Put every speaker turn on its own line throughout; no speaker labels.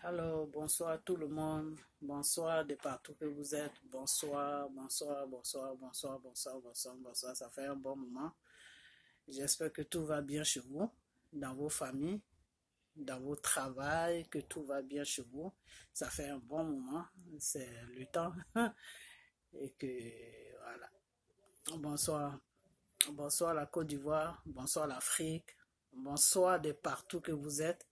Alors, bonsoir à tout le monde. Bonsoir de partout que vous êtes. Bonsoir, bonsoir, bonsoir, bonsoir, bonsoir, bonsoir, bonsoir. Ça fait un bon moment. J'espère que tout va bien chez vous, dans vos familles, dans vos travails, que tout va bien chez vous. Ça fait un bon moment. C'est le temps. Et que, voilà. Bonsoir. Bonsoir la Côte d'Ivoire. Bonsoir l'Afrique. Bonsoir de partout que vous êtes.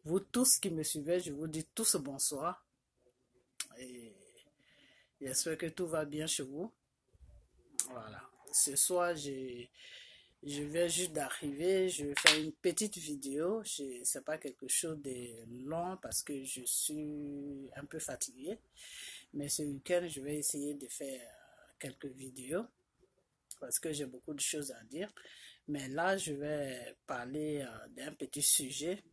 Vous tous qui me suivez, je vous dis tous bonsoir. Et j'espère que tout va bien chez vous. Voilà. Ce soir, je viens juste d'arriver. Je vais faire une petite vidéo. Ce n'est pas quelque chose de long parce que je suis un peu fatigué. Mais ce week-end, je vais essayer de faire quelques vidéos parce que j'ai beaucoup de choses à dire. Mais là, je vais parler d'un petit sujet.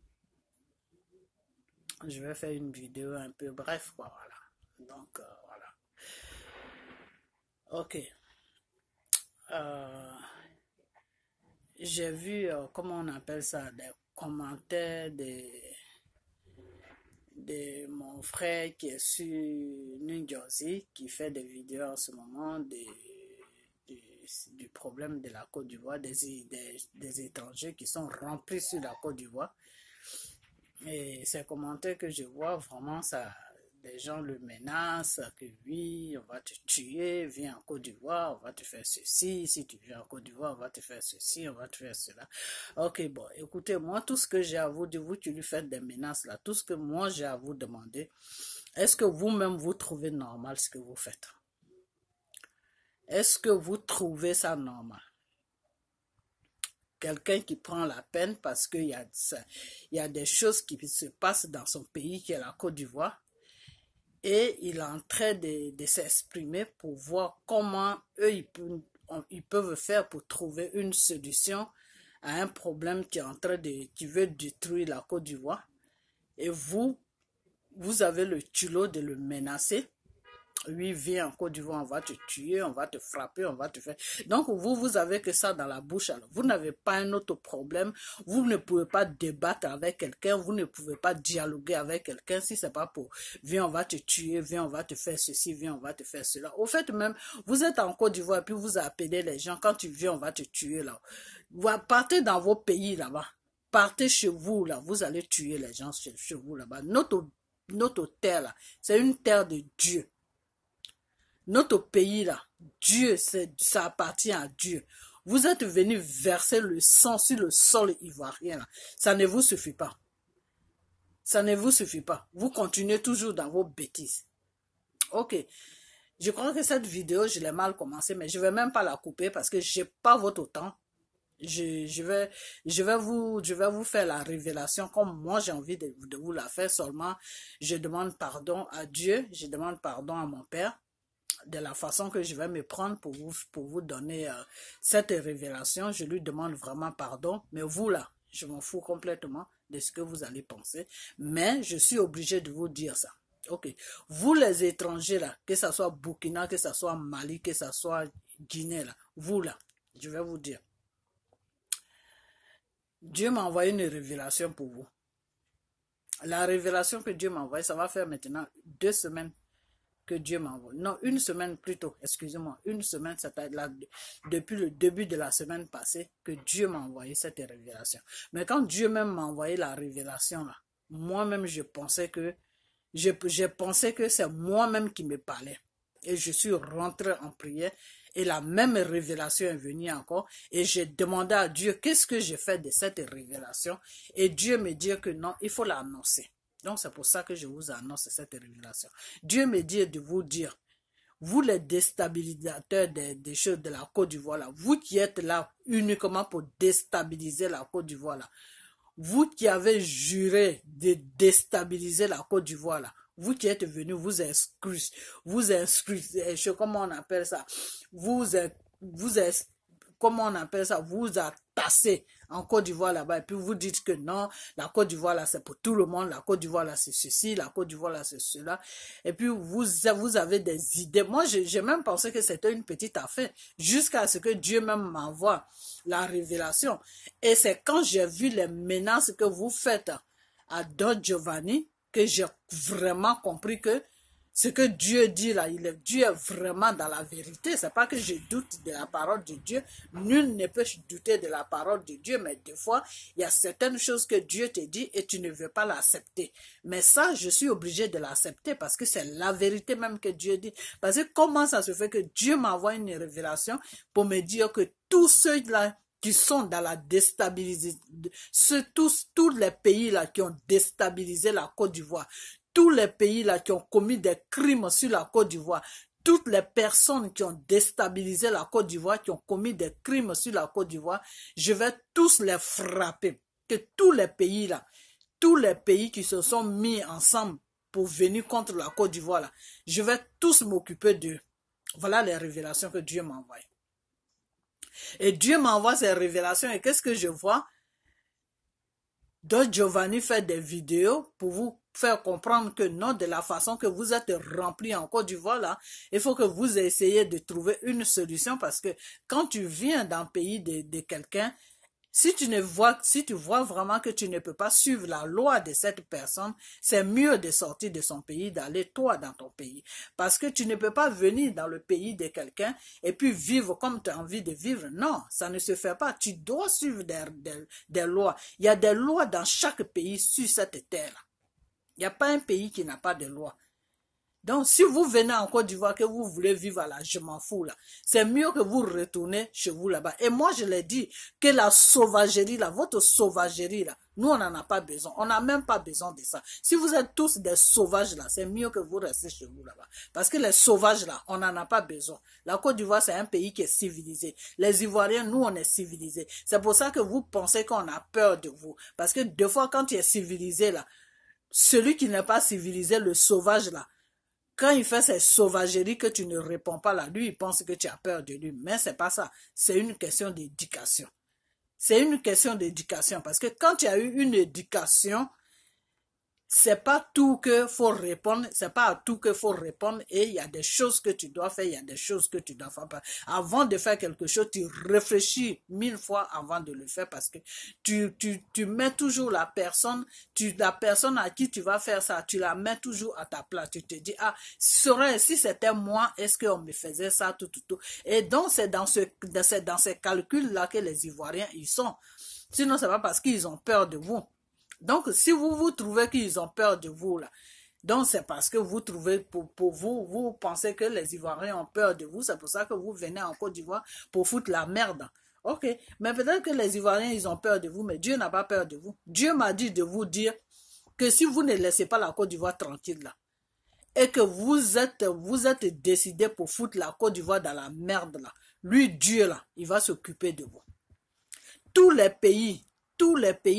Je vais faire une vidéo un peu bref, quoi, voilà. Donc, voilà. Ok. J'ai vu, comment on appelle ça, des commentaires de mon frère qui est sur New Jersey, qui fait des vidéos en ce moment du problème de la Côte d'Ivoire, des étrangers qui sont remplis sur la Côte d'Ivoire. Et ces commentaires que je vois, vraiment, ça, des gens le menacent, que oui, on va te tuer, viens en Côte d'Ivoire, on va te faire ceci, si tu viens en Côte d'Ivoire, on va te faire ceci, on va te faire cela. Ok, bon, écoutez, moi, tout ce que j'ai à vous dire, vous qui lui faites des menaces là, tout ce que moi j'ai à vous demander, est-ce que vous-même vous trouvez normal ce que vous faites? Est-ce que vous trouvez ça normal? Quelqu'un qui prend la peine parce qu'il y a des choses qui se passent dans son pays qui est la Côte d'Ivoire et il est en train de s'exprimer pour voir comment eux ils peuvent faire pour trouver une solution à un problème qui est en train qui veut détruire la Côte d'Ivoire et vous avez le culot de le menacer. Lui vient en Côte d'Ivoire, on va te tuer, on va te frapper, on va te faire... Donc, vous avez que ça dans la bouche. Alors. Vous n'avez pas un autre problème. Vous ne pouvez pas débattre avec quelqu'un. Vous ne pouvez pas dialoguer avec quelqu'un si c'est pas pour... Viens, on va te tuer, viens, on va te faire ceci, viens, on va te faire cela. Au fait, même, vous êtes en Côte d'Ivoire et puis vous appelez les gens. Quand tu viens, on va te tuer là. Vous partez dans vos pays là-bas. Partez chez vous là. Vous allez tuer les gens chez vous là-bas. Notre terre là, c'est une terre de Dieu. Notre pays là, Dieu, ça appartient à Dieu. Vous êtes venus verser le sang sur le sol ivoirien là. Ça ne vous suffit pas. Ça ne vous suffit pas. Vous continuez toujours dans vos bêtises. Ok. Je crois que cette vidéo, je l'ai mal commencée, mais je ne vais même pas la couper parce que je n'ai pas votre temps. Je vais vous faire la révélation comme moi j'ai envie de vous la faire. Seulement, je demande pardon à Dieu, je demande pardon à mon Père de la façon que je vais me prendre pour vous donner cette révélation. Je lui demande vraiment pardon, mais vous là, je m'en fous complètement de ce que vous allez penser, mais je suis obligé de vous dire ça. Ok, vous les étrangers là, que ce soit Burkina, que ce soit Mali, que ce soit Guinée là, vous là, je vais vous dire. Dieu m'a envoyé une révélation pour vous. La révélation que Dieu m'a envoyée, ça va faire maintenant 2 semaines que Dieu m'envoie. Non, 1 semaine plutôt, excusez-moi. 1 semaine, c'est là, depuis le début de la semaine passée que Dieu m'a envoyé cette révélation. Mais quand Dieu même m'a envoyé la révélation là, moi-même je pensais que c'est moi-même qui me parlais. Et je suis rentré en prière et la même révélation est venue encore et j'ai demandé à Dieu qu'est-ce que j'ai fait de cette révélation et Dieu me dit que non, il faut l'annoncer. Donc c'est pour ça que je vous annonce cette révélation. Dieu me dit de vous dire, vous les déstabilisateurs des choses de la Côte d'Ivoire, là, vous qui êtes là uniquement pour déstabiliser la Côte d'Ivoire, là, vous qui avez juré de déstabiliser la Côte d'Ivoire, là, vous qui êtes venus comment on appelle ça, comment on appelle ça, vous tassez en Côte d'Ivoire là-bas et puis vous dites que non, la Côte d'Ivoire là c'est pour tout le monde, la Côte d'Ivoire là c'est ceci, la Côte d'Ivoire là c'est cela et puis vous avez des idées. Moi j'ai même pensé que c'était une petite affaire jusqu'à ce que Dieu même m'envoie la révélation et c'est quand j'ai vu les menaces que vous faites à Don Giovanni que j'ai vraiment compris que ce que Dieu dit là, Dieu est vraiment dans la vérité. C'est pas que je doute de la parole de Dieu. Nul ne peut douter de la parole de Dieu, mais des fois, il y a certaines choses que Dieu te dit et tu ne veux pas l'accepter. Mais ça, je suis obligé de l'accepter parce que c'est la vérité même que Dieu dit. Parce que comment ça se fait que Dieu m'envoie une révélation pour me dire que tous ceux-là qui sont dans la déstabilisation, tous les pays là qui ont déstabilisé la Côte d'Ivoire, tous les pays là qui ont commis des crimes sur la Côte d'Ivoire, toutes les personnes qui ont déstabilisé la Côte d'Ivoire, qui ont commis des crimes sur la Côte d'Ivoire, je vais tous les frapper. Que tous les pays là, tous les pays qui se sont mis ensemble pour venir contre la Côte d'Ivoire là, je vais tous m'occuper d'eux. Voilà les révélations que Dieu m'envoie. Et Dieu m'envoie ces révélations et qu'est-ce que je vois? Donc Giovanni fait des vidéos pour vous faire comprendre que non, de la façon que vous êtes rempli en Côte d'Ivoire là, il faut que vous essayiez de trouver une solution parce que quand tu viens dans le pays de quelqu'un, si tu vois vraiment que tu ne peux pas suivre la loi de cette personne, c'est mieux de sortir de son pays, d'aller toi dans ton pays. Parce que tu ne peux pas venir dans le pays de quelqu'un et puis vivre comme tu as envie de vivre. Non, ça ne se fait pas. Tu dois suivre des lois. Il y a des lois dans chaque pays sur cette terre. Il n'y a pas un pays qui n'a pas de loi. Donc, si vous venez en Côte d'Ivoire, que vous voulez vivre à la je m'en fous là, c'est mieux que vous retournez chez vous là-bas. Et moi, je l'ai dit, que la sauvagerie là, votre sauvagerie là, nous, on n'en a pas besoin. On n'a même pas besoin de ça. Si vous êtes tous des sauvages là, c'est mieux que vous restez chez vous là-bas. Parce que les sauvages là, on n'en a pas besoin. La Côte d'Ivoire, c'est un pays qui est civilisé. Les Ivoiriens, nous, on est civilisés. C'est pour ça que vous pensez qu'on a peur de vous. Parce que des fois, quand tu es civilisé là, celui qui n'est pas civilisé, le sauvage là, quand il fait ses sauvageries que tu ne réponds pas là, lui, il pense que tu as peur de lui. Mais c'est pas ça. C'est une question d'éducation. C'est une question d'éducation. Parce que quand tu as eu une éducation, c'est pas tout que faut répondre, c'est pas à tout que faut répondre et il y a des choses que tu dois faire, il y a des choses que tu dois faire. Avant de faire quelque chose, tu réfléchis 1000 fois avant de le faire parce que tu mets toujours la personne à qui tu vas faire ça, tu la mets toujours à ta place. Tu te dis, ah, si c'était moi, est-ce qu'on me faisait ça, tout. Et donc, c'est dans ces calculs-là que les Ivoiriens, ils sont. Sinon, c'est pas parce qu'ils ont peur de vous. Donc, si vous trouvez qu'ils ont peur de vous, là, donc c'est parce que vous trouvez, pour vous, vous pensez que les Ivoiriens ont peur de vous, c'est pour ça que vous venez en Côte d'Ivoire pour foutre la merde. Ok, mais peut-être que les Ivoiriens, ils ont peur de vous, mais Dieu n'a pas peur de vous. Dieu m'a dit de vous dire que si vous ne laissez pas la Côte d'Ivoire tranquille, là, et que vous êtes décidé pour foutre la Côte d'Ivoire dans la merde, là, lui, Dieu, là, il va s'occuper de vous. Tous les pays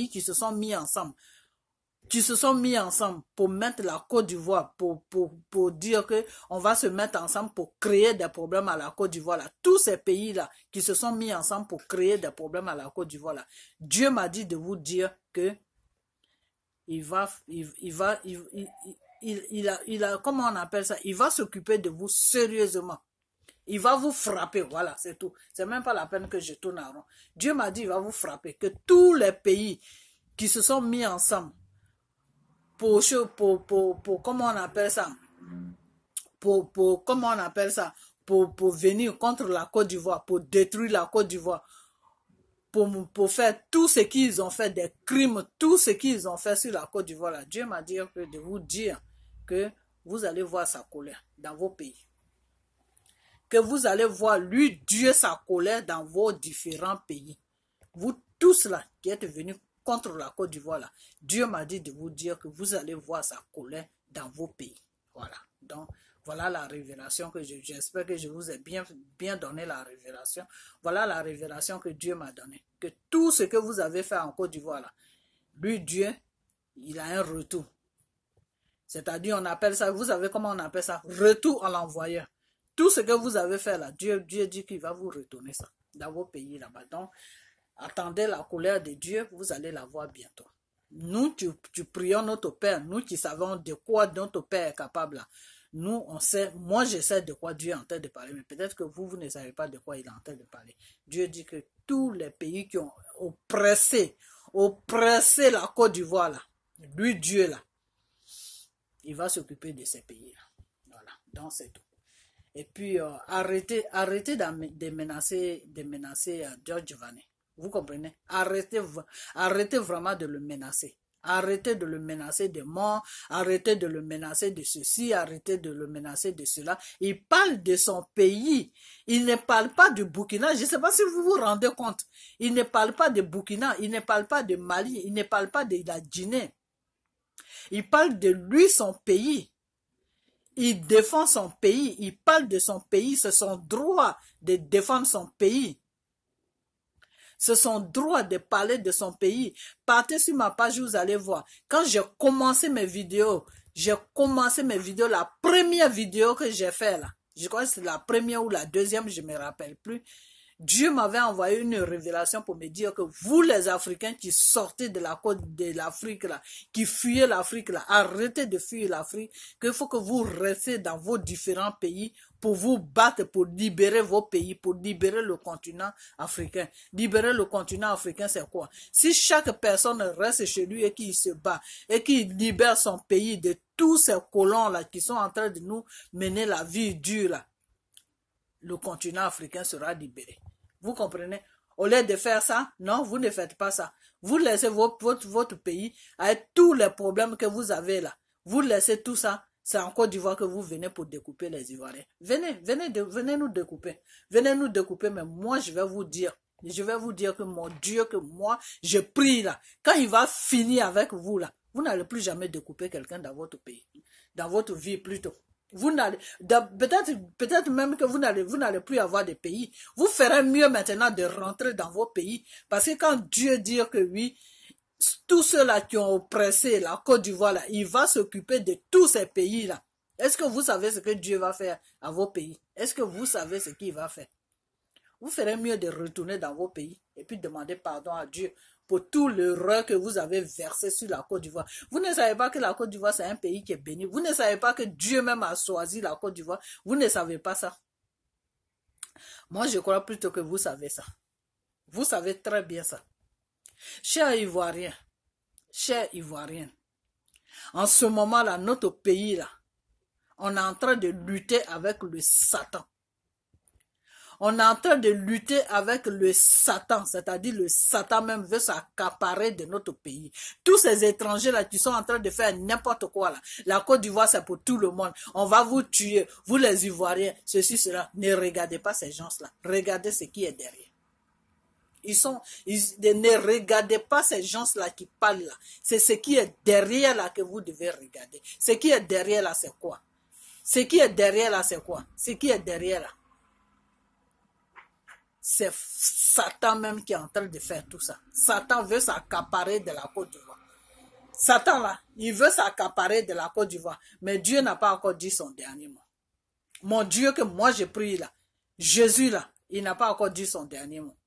qui se sont mis ensemble, pour mettre la Côte d'Ivoire, pour dire que on va se mettre ensemble pour créer des problèmes à la Côte d'Ivoire. Tous ces pays-là qui se sont mis ensemble pour créer des problèmes à la Côte d'Ivoire, Dieu m'a dit de vous dire que comment on appelle ça? Il va s'occuper de vous sérieusement. Il va vous frapper, voilà, c'est tout. C'est même pas la peine que je tourne en rond. Dieu m'a dit, il va vous frapper. Que tous les pays qui se sont mis ensemble pour comment on appelle ça? Comment on appelle ça? Pour venir contre la Côte d'Ivoire, pour détruire la Côte d'Ivoire, pour faire tout ce qu'ils ont fait, des crimes, tout ce qu'ils ont fait sur la Côte d'Ivoire. Là. Dieu m'a dit de vous dire que vous allez voir sa colère dans vos pays. Que vous allez voir lui, Dieu, sa colère dans vos différents pays. Vous tous là qui êtes venus contre la Côte d'Ivoire, là, Dieu m'a dit de vous dire que vous allez voir sa colère dans vos pays. Voilà. Donc, voilà la révélation que j'espère que je vous ai bien donné la révélation. Voilà la révélation que Dieu m'a donnée. Que tout ce que vous avez fait en Côte d'Ivoire, là, lui, Dieu, il a un retour. C'est-à-dire, on appelle ça, vous savez comment on appelle ça? Retour à l'envoyeur. Tout ce que vous avez fait là, Dieu dit qu'il va vous retourner ça dans vos pays là-bas. Donc, attendez la colère de Dieu, vous allez la voir bientôt. Nous, tu prions notre Père, nous qui savons de quoi notre Père est capable là. Nous, on sait, moi je sais de quoi Dieu est en train de parler, mais peut-être que vous ne savez pas de quoi il est en train de parler. Dieu dit que tous les pays qui ont oppressé la Côte d'Ivoire là, lui Dieu là, il va s'occuper de ces pays-là. Voilà, donc c'est tout. Et puis, arrêtez de menacer George Vanet. Vous comprenez? Arrêtez vraiment de le menacer. Arrêtez de le menacer de mort, arrêtez de le menacer de ceci, arrêtez de le menacer de cela. Il parle de son pays. Il ne parle pas du Burkina. Je ne sais pas si vous vous rendez compte. Il ne parle pas de Burkina, il ne parle pas de Mali, il ne parle pas de la Guinée. Il parle de lui, son pays. Il défend son pays, il parle de son pays, c'est son droit de défendre son pays. C'est son droit de parler de son pays. Partez sur ma page, vous allez voir. Quand j'ai commencé mes vidéos, la première vidéo que j'ai faite là, je crois que c'est la première ou la deuxième, je ne me rappelle plus. Dieu m'avait envoyé une révélation pour me dire que vous les Africains qui sortez de la côte de l'Afrique là, qui fuyez l'Afrique là, arrêtez de fuir l'Afrique, qu'il faut que vous restez dans vos différents pays pour vous battre, pour libérer vos pays, pour libérer le continent africain. Libérer le continent africain, c'est quoi? Si chaque personne reste chez lui et qu'il se bat, et qu'il libère son pays de tous ces colons là qui sont en train de nous mener la vie dure là, le continent africain sera libéré. Vous comprenez? Au lieu de faire ça, non, vous ne faites pas ça. Vous laissez votre pays avec tous les problèmes que vous avez là. Vous laissez tout ça. C'est en Côte d'Ivoire que vous venez pour découper les Ivoiriens. Venez nous découper. Venez nous découper, mais moi, je vais vous dire que mon Dieu, que moi, je prie là. Quand il va finir avec vous là, vous n'allez plus jamais découper quelqu'un dans votre pays. Dans votre vie plutôt. Vous n'allez, peut-être même que vous n'allez plus avoir de pays. Vous ferez mieux maintenant de rentrer dans vos pays. Parce que quand Dieu dit que oui, tous ceux-là qui ont oppressé la Côte d'Ivoire, là, il va s'occuper de tous ces pays-là. Est-ce que vous savez ce que Dieu va faire à vos pays? Est-ce que vous savez ce qu'il va faire? Vous ferez mieux de retourner dans vos pays et puis demander pardon à Dieu pour tout l'erreur que vous avez versé sur la Côte d'Ivoire. Vous ne savez pas que la Côte d'Ivoire, c'est un pays qui est béni. Vous ne savez pas que Dieu même a choisi la Côte d'Ivoire. Vous ne savez pas ça. Moi, je crois plutôt que vous savez ça. Vous savez très bien ça. Chers Ivoiriens, en ce moment-là, notre pays-là, on est en train de lutter avec le Satan. On est en train de lutter avec le Satan, c'est-à-dire le Satan même veut s'accaparer de notre pays. Tous ces étrangers-là qui sont en train de faire n'importe quoi là. La Côte d'Ivoire, c'est pour tout le monde. On va vous tuer, vous les Ivoiriens, ceci, cela. Ne regardez pas ces gens-là. Regardez ce qui est derrière. Ne regardez pas ces gens-là qui parlent là. C'est ce qui est derrière là que vous devez regarder. Ce qui est derrière là, c'est quoi? Ce qui est derrière là, c'est quoi? Ce qui est derrière là. C'est Satan même qui est en train de faire tout ça. Satan veut s'accaparer de la Côte d'Ivoire. Satan là, il veut s'accaparer de la Côte d'Ivoire. Mais Dieu n'a pas encore dit son dernier mot. Mon Dieu que moi je prie là, Jésus là, il n'a pas encore dit son dernier mot.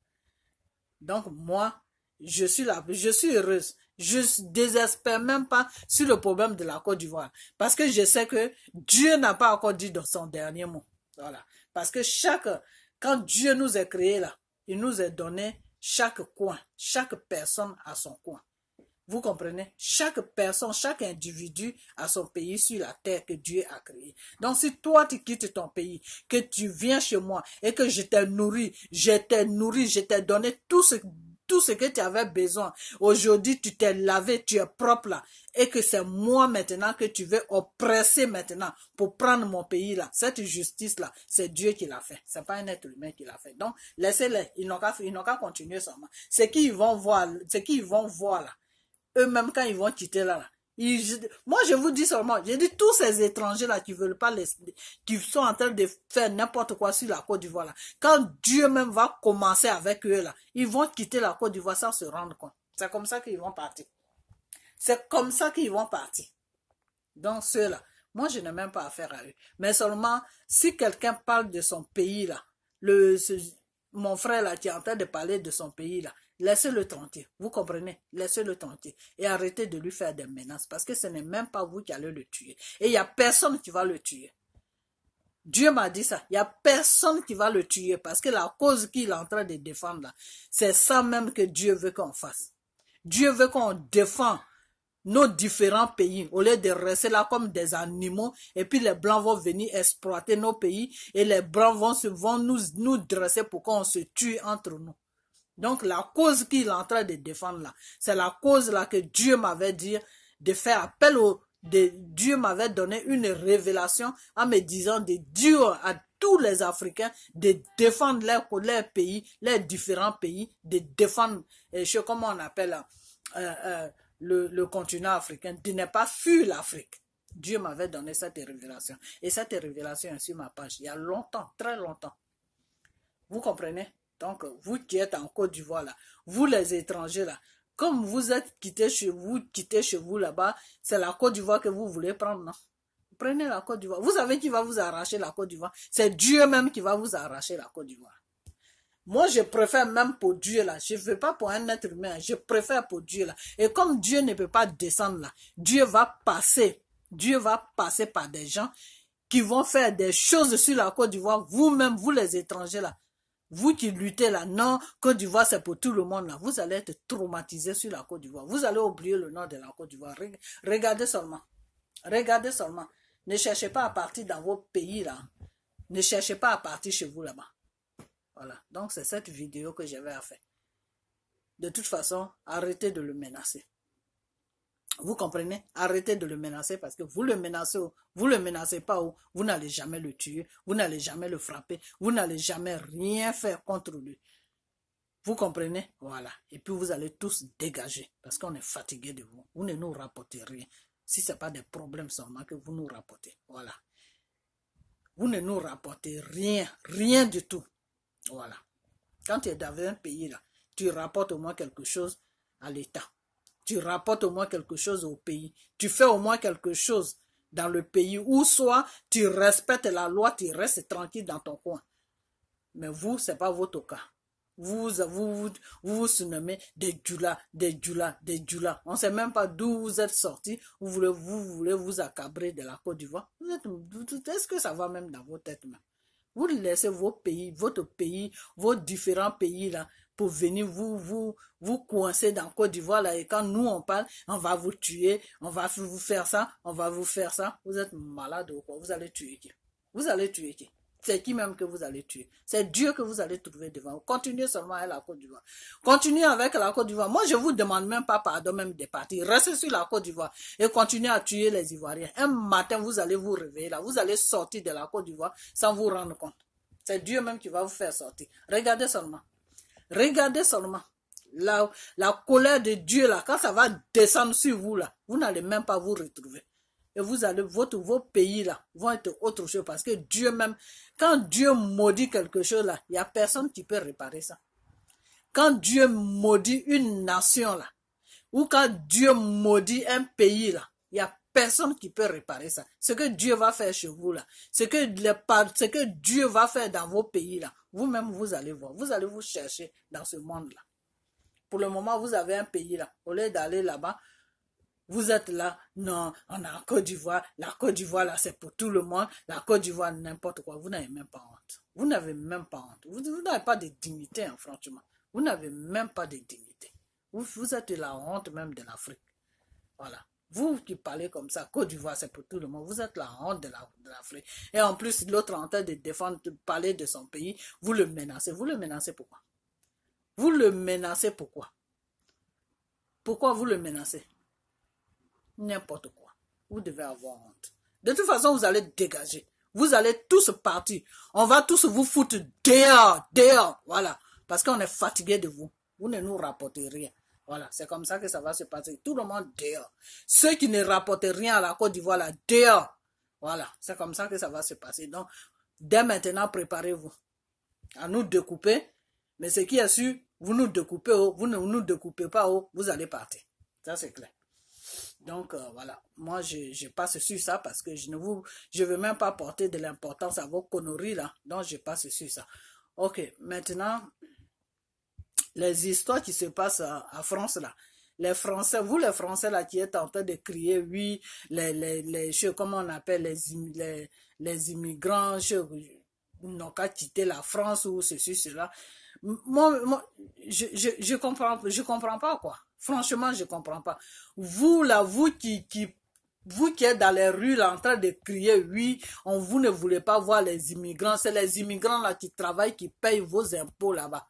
Donc moi, je suis là, je suis heureuse. Je ne désespère même pas sur le problème de la Côte d'Ivoire. Parce que je sais que Dieu n'a pas encore dit son dernier mot. Voilà. Parce que quand Dieu nous a créés là, il nous a donné chaque coin, chaque personne a son coin. Vous comprenez? Chaque personne, chaque individu a son pays sur la terre que Dieu a créé. Donc si toi tu quittes ton pays, que tu viens chez moi et que je t'ai nourri, je t'ai donné tout ce que tu avais besoin. Aujourd'hui, tu t'es lavé, tu es propre là. Et que c'est moi maintenant que tu veux oppresser maintenant pour prendre mon pays là. Cette justice là, c'est Dieu qui l'a fait. C'est pas un être humain qui l'a fait. Donc, laissez-les. Ils n'ont qu'à continuer seulement. Ce qu'ils vont voir là, eux-mêmes quand ils vont quitter là, moi je vous dis seulement, j'ai dit tous ces étrangers là qui veulent pas qui sont en train de faire n'importe quoi sur la Côte d'Ivoire là, quand Dieu même va commencer avec eux là, ils vont quitter la Côte d'Ivoire sans se rendre compte. C'est comme ça qu'ils vont partir. C'est comme ça qu'ils vont partir. Donc ceux-là, moi je n'ai même pas affaire à eux. Mais seulement si quelqu'un parle de son pays là, mon frère là qui est en train de parler de son pays là, laissez-le tranquille, vous comprenez? Laissez-le tranquille et arrêtez de lui faire des menaces parce que ce n'est même pas vous qui allez le tuer. Et il n'y a personne qui va le tuer. Dieu m'a dit ça, il n'y a personne qui va le tuer parce que la cause qu'il est en train de défendre là, c'est ça même que Dieu veut qu'on fasse. Dieu veut qu'on défende nos différents pays, au lieu de rester là comme des animaux, et puis les Blancs vont venir exploiter nos pays, et les Blancs vont nous dresser pour qu'on se tue entre nous. Donc la cause qu'il est en train de défendre là, c'est la cause là que Dieu m'avait dit de faire appel Dieu m'avait donné une révélation en me disant de dire à tous les Africains de défendre leur pays, les différents pays, de défendre, comment on appelle le continent africain, de ne pas fuir l'Afrique. Dieu m'avait donné cette révélation. Et cette révélation est sur ma page il y a longtemps, très longtemps. Vous comprenez? Donc, vous qui êtes en Côte d'Ivoire là, vous les étrangers là, comme vous êtes quittez chez vous là-bas, c'est la Côte d'Ivoire que vous voulez prendre, non? Prenez la Côte d'Ivoire. Vous savez qui va vous arracher la Côte d'Ivoire? C'est Dieu même qui va vous arracher la Côte d'Ivoire. Moi, je préfère même pour Dieu là. Je ne veux pas pour un être humain. Je préfère pour Dieu là. Et comme Dieu ne peut pas descendre là, Dieu va passer par des gens qui vont faire des choses sur la Côte d'Ivoire. Vous-même, vous les étrangers là. Vous qui luttez là, non, Côte d'Ivoire c'est pour tout le monde là. Vous allez être traumatisé sur la Côte d'Ivoire. Vous allez oublier le nom de la Côte d'Ivoire. Regardez seulement. Regardez seulement. Ne cherchez pas à partir dans vos pays là. Ne cherchez pas à partir chez vous là-bas. Voilà. Donc c'est cette vidéo que j'avais à faire. De toute façon, arrêtez de le menacer. Vous comprenez? Arrêtez de le menacer parce que vous le menacez pas, vous n'allez jamais le tuer, vous n'allez jamais le frapper, vous n'allez jamais rien faire contre lui. Vous comprenez? Voilà. Et puis vous allez tous dégager parce qu'on est fatigué de vous. Vous ne nous rapportez rien. Si ce n'est pas des problèmes seulement que vous nous rapportez. Voilà. Vous ne nous rapportez rien, rien du tout. Voilà. Quand tu es dans un pays là, tu rapportes au moins quelque chose à l'État. Tu rapportes au moins quelque chose au pays. Tu fais au moins quelque chose dans le pays. Ou soit tu respectes la loi, tu restes tranquille dans ton coin. Mais vous, ce n'est pas votre cas. Vous vous surnommez des djoulas, des djoulas, des djoulas. On ne sait même pas d'où vous êtes sortis. Vous voulez vous accabrer de la Côte d'Ivoire. Est-ce que ça va même dans vos têtes même? Vous laissez votre pays, vos différents pays là, pour venir vous coincer dans Côte d'Ivoire là, et quand nous on parle, on va vous tuer, on va vous faire ça, on va vous faire ça. Vous êtes malade ou quoi? Vous allez tuer qui? Vous allez tuer qui? C'est qui même que vous allez tuer? C'est Dieu que vous allez trouver devant. Continuez seulement avec la Côte d'Ivoire. Continuez avec la Côte d'Ivoire. Moi, je vous demande même pas pardon même des partis. Restez sur la Côte d'Ivoire et continuez à tuer les Ivoiriens. Un matin, vous allez vous réveiller là. Vous allez sortir de la Côte d'Ivoire sans vous rendre compte. C'est Dieu même qui va vous faire sortir. Regardez seulement. Regardez seulement. La colère de Dieu là, quand ça va descendre sur vous là, vous n'allez même pas vous retrouver. Et vous allez, vos pays là vont être autre chose parce que Dieu même, quand Dieu maudit quelque chose là, il n'y a personne qui peut réparer ça. Quand Dieu maudit une nation là, ou quand Dieu maudit un pays là, il n'y a personne qui peut réparer ça. Ce que Dieu va faire chez vous là, ce que Dieu va faire dans vos pays là, vous-même vous allez voir, vous allez vous chercher dans ce monde là. Pour le moment, vous avez un pays là, au lieu d'aller là-bas, vous êtes là, non, on a en Côte d'Ivoire, la Côte d'Ivoire là c'est pour tout le monde, la Côte d'Ivoire n'importe quoi, vous n'avez même pas honte. Vous n'avez même pas honte, vous n'avez pas de dignité hein, franchement, vous n'avez même pas de dignité. Vous êtes la honte même de l'Afrique. Voilà, vous qui parlez comme ça, Côte d'Ivoire c'est pour tout le monde, vous êtes la honte de l'Afrique. Et en plus l'autre en train de défendre, de parler de son pays, vous le menacez pourquoi? Vous le menacez pourquoi? Pourquoi vous le menacez? N'importe quoi. Vous devez avoir honte. De toute façon, vous allez dégager. Vous allez tous partir. On va tous vous foutre dehors. Voilà. Parce qu'on est fatigué de vous. Vous ne nous rapportez rien. Voilà. C'est comme ça que ça va se passer. Tout le monde dehors. Ceux qui ne rapportent rien à la Côte d'Ivoire, là, dehors. Voilà. C'est comme ça que ça va se passer. Donc, dès maintenant, préparez-vous à nous découper. Mais ce qui est sûr, vous nous découpez, vous ne nous découpez pas, vous allez partir. Ça, c'est clair. Donc, voilà. Moi, je passe sur ça parce que je ne veux même pas porter de l'importance à vos conneries, là. Donc, je passe sur ça. Ok. Maintenant, les histoires qui se passent à France, là. Les Français, vous les Français, là, qui êtes en train de crier, oui, comment on appelle, les immigrants, n'ont qu'à quitter la France ou ceci, cela. Moi, je comprends pas, quoi. Franchement, je ne comprends pas. Vous, là, vous qui êtes dans les rues là, en train de crier, oui, vous ne voulez pas voir les immigrants. C'est les immigrants là qui travaillent, qui payent vos impôts là-bas.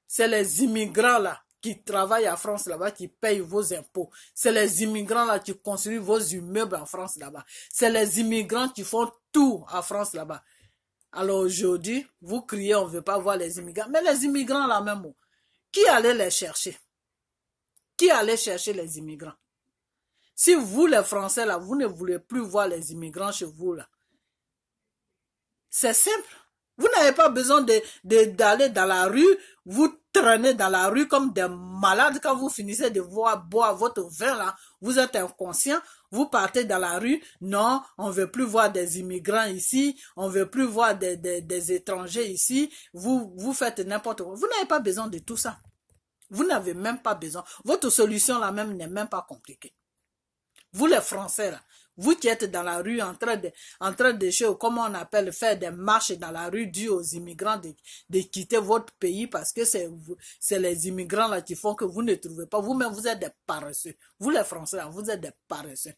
C'est les immigrants là qui travaillent en France là-bas, qui payent vos impôts. C'est les immigrants là qui construisent vos immeubles en France là-bas. C'est les immigrants qui font tout en France là-bas. Alors aujourd'hui, vous criez, on ne veut pas voir les immigrants. Mais les immigrants là même, qui allait les chercher? Qui allait chercher les immigrants? Si vous, les Français, là, vous ne voulez plus voir les immigrants chez vous, là, c'est simple. Vous n'avez pas besoin d'aller dans la rue, vous traînez dans la rue comme des malades. Quand vous finissez de boire votre vin, là, vous êtes inconscient, vous partez dans la rue. Non, on ne veut plus voir des immigrants ici, on ne veut plus voir des étrangers ici. Vous faites n'importe quoi. Vous n'avez pas besoin de tout ça. Vous n'avez même pas besoin. Votre solution là même n'est même pas compliquée. Vous les Français là, vous qui êtes dans la rue en train de comment on appelle, faire des marches dans la rue dues aux immigrants de quitter votre pays parce que c'est les immigrants là qui font que vous ne trouvez pas. Vous-même, vous êtes des paresseux. Vous les Français là, vous êtes des paresseux.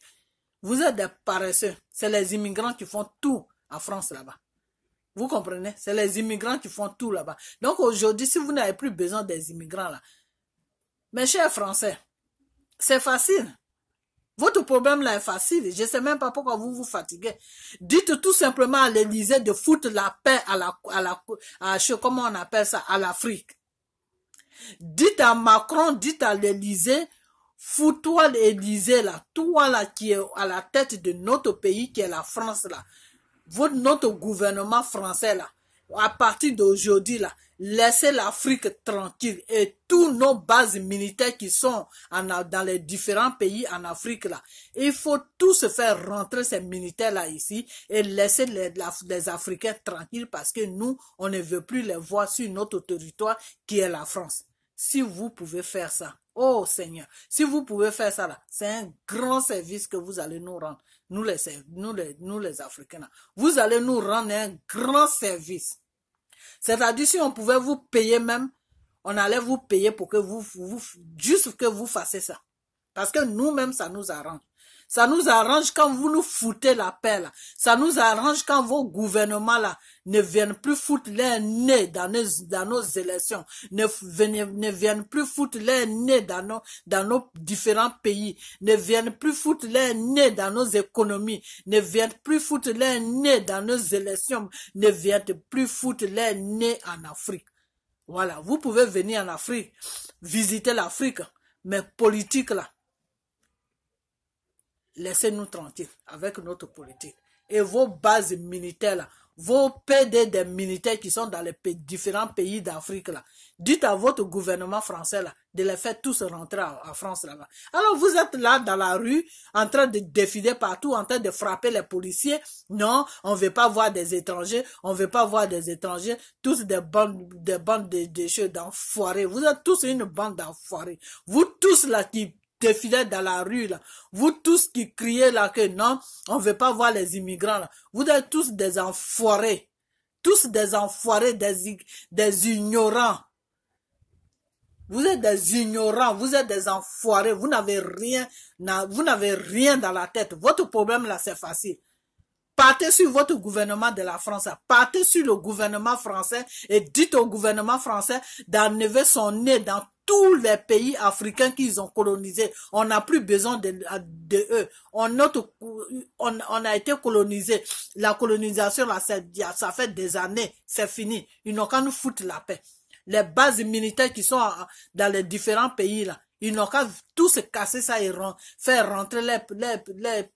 Vous êtes des paresseux. C'est les immigrants qui font tout en France là-bas. Vous comprenez? C'est les immigrants qui font tout là-bas. Donc aujourd'hui, si vous n'avez plus besoin des immigrants là, mes chers Français, c'est facile. Votre problème là est facile. Je ne sais même pas pourquoi vous vous fatiguez. Dites tout simplement à l'Élysée de foutre la paix comment on appelle ça, à l'Afrique. Dites à Macron, dites à l'Élysée, fous-toi l'Élysée là, toi là qui est à la tête de notre pays qui est la France là. Notre gouvernement français là, à partir d'aujourd'hui là, laissez l'Afrique tranquille et tous nos bases militaires qui sont dans les différents pays en Afrique là, il faut tous faire rentrer ces militaires là ici et laisser les Africains tranquilles parce que nous, on ne veut plus les voir sur notre territoire qui est la France. Si vous pouvez faire ça, oh Seigneur, si vous pouvez faire ça là, c'est un grand service que vous allez nous rendre. Nous les Africains là. Vous allez nous rendre un grand service. C'est-à-dire si on pouvait vous payer même, on allait vous payer pour que juste que vous fassiez ça. Parce que nous-mêmes, ça nous arrange. Ça nous arrange quand vous nous foutez la paix là. Ça nous arrange quand vos gouvernements là ne viennent plus foutre leur nez dans nos élections. Ne viennent plus foutre leur nez dans nos différents pays. Ne viennent plus foutre leur nez dans nos économies. Ne viennent plus foutre leur nez dans nos élections. Ne viennent plus foutre leur nez en Afrique. Voilà, vous pouvez venir en Afrique, visiter l'Afrique, mais politique là. Laissez-nous tranquilles avec notre politique. Et vos bases militaires là, vos PD des militaires qui sont dans les différents pays d'Afrique là, dites à votre gouvernement français là, de les faire tous rentrer en France là-bas. Alors vous êtes là dans la rue, en train de défiler partout, en train de frapper les policiers. Non, on ne veut pas voir des étrangers, on ne veut pas voir des étrangers, tous des bandes d'enfoirés. Vous êtes tous une bande d'enfoirés. Vous tous là qui défilaient dans la rue là, vous tous qui criez là que non, on veut pas voir les immigrants là, vous êtes tous des enfoirés, des ignorants. Vous êtes des ignorants, vous êtes des enfoirés, vous n'avez rien dans la tête. Votre problème là c'est facile. Partez sur votre gouvernement de la France, partez sur le gouvernement français et dites au gouvernement français d'enlever son nez dans tous les pays africains qu'ils ont colonisés. On n'a plus besoin de eux. On a été colonisés. La colonisation, là, ça fait des années. C'est fini. Ils n'ont qu'à nous foutre la paix. Les bases militaires qui sont dans les différents pays, là, ils n'ont qu'à tous se casser ça et faire rentrer les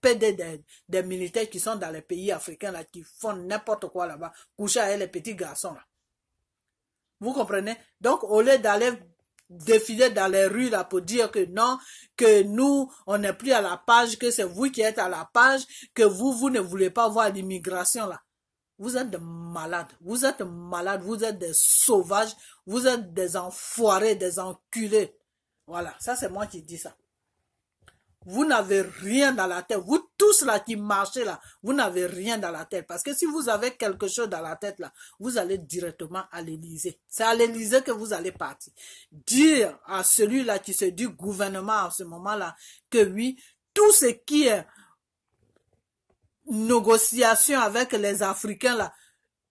PD des militaires qui sont dans les pays africains, là, qui font n'importe quoi là-bas. Coucher avec les petits garçons, là. Vous comprenez? Donc, au lieu d'aller défiler dans les rues là pour dire que non, que nous, on n'est plus à la page, que c'est vous qui êtes à la page, que vous ne voulez pas voir l'immigration là. Vous êtes des malades, vous êtes des sauvages, vous êtes des enfoirés, des enculés. Voilà, ça c'est moi qui dis ça. vous n'avez rien dans la tête. Vous tous là qui marchez là, vous n'avez rien dans la tête. Parce que si vous avez quelque chose dans la tête là, vous allez directement à l'Élysée. C'est à l'Élysée que vous allez partir. Dire à celui-là qui se dit gouvernement en ce moment-là, que oui, tout ce qui est négociation avec les Africains là,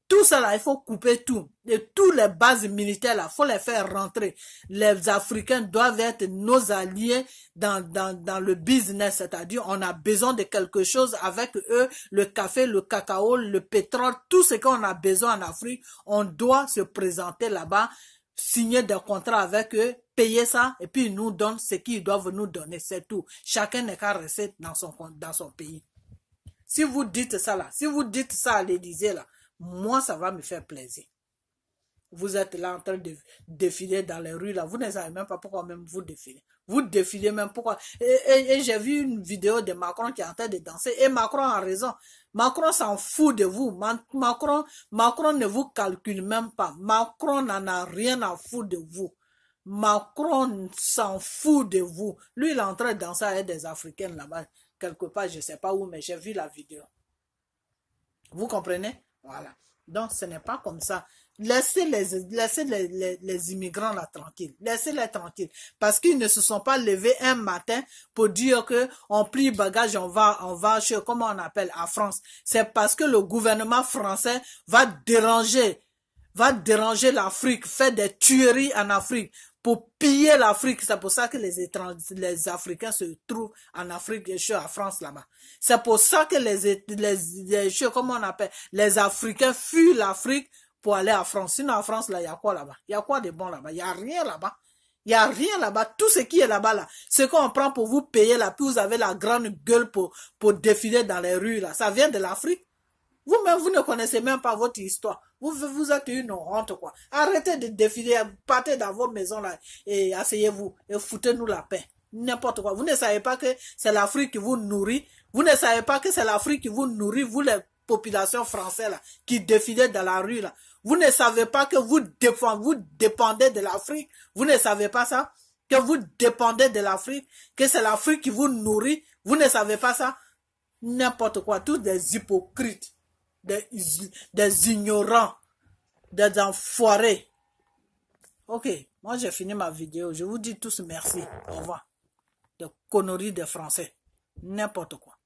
tout ça là, il faut couper tout. Et toutes les bases militaires là, il faut les faire rentrer. Les Africains doivent être nos alliés dans le business. C'est-à-dire, on a besoin de quelque chose avec eux. Le café, le cacao, le pétrole, tout ce qu'on a besoin en Afrique, on doit se présenter là-bas, signer des contrats avec eux, payer ça, et puis ils nous donnent ce qu'ils doivent nous donner. C'est tout. Chacun n'est qu'à rester dans son pays. Si vous dites ça là, si vous dites ça à l'Élysée là, moi, ça va me faire plaisir. Vous êtes là en train de défiler dans les rues, là. Vous ne savez même pas pourquoi même vous défilez. Vous défilez même pourquoi. Et j'ai vu une vidéo de Macron qui est en train de danser. Et Macron a raison. Macron s'en fout de vous. Macron ne vous calcule même pas. Macron n'en a rien à foutre de vous. Macron s'en fout de vous. Lui, il est en train de danser avec des Africains là-bas. Quelque part, je ne sais pas où, mais j'ai vu la vidéo. Vous comprenez? Voilà. Donc, ce n'est pas comme ça. Laissez les immigrants là tranquilles. Laissez-les tranquilles. Parce qu'ils ne se sont pas levés un matin pour dire que on plie bagage, on va chez, comment on appelle, à France. C'est parce que le gouvernement français va déranger l'Afrique, faire des tueries en Afrique pour piller l'Afrique. C'est pour ça que les Africains se trouvent en Afrique et chez la France là-bas. C'est pour ça que comment on appelle, les Africains fuient l'Afrique pour aller à France. Sinon, en France, là, il y a quoi là-bas? Il y a quoi de bon là-bas? Il n'y a rien là-bas. Il n'y a rien là-bas. Tout ce qui est là-bas, là, ce qu'on prend pour vous payer là, puis vous avez la grande gueule pour défiler dans les rues là, ça vient de l'Afrique. Vous-même, vous ne connaissez même pas votre histoire. Vous êtes une honte, quoi. Arrêtez de défiler, partez dans vos maisons là et asseyez-vous et foutez-nous la paix. N'importe quoi. Vous ne savez pas que c'est l'Afrique qui vous nourrit. Vous ne savez pas que c'est l'Afrique qui vous nourrit, vous les populations françaises là, qui défilez dans la rue là. Vous ne savez pas que vous dépendez de l'Afrique. Vous ne savez pas ça? Que vous dépendez de l'Afrique, que c'est l'Afrique qui vous nourrit. Vous ne savez pas ça? N'importe quoi. Tous des hypocrites. Des ignorants, des enfoirés. Ok, moi j'ai fini ma vidéo. Je vous dis tous merci. Au revoir. Des conneries des Français. N'importe quoi.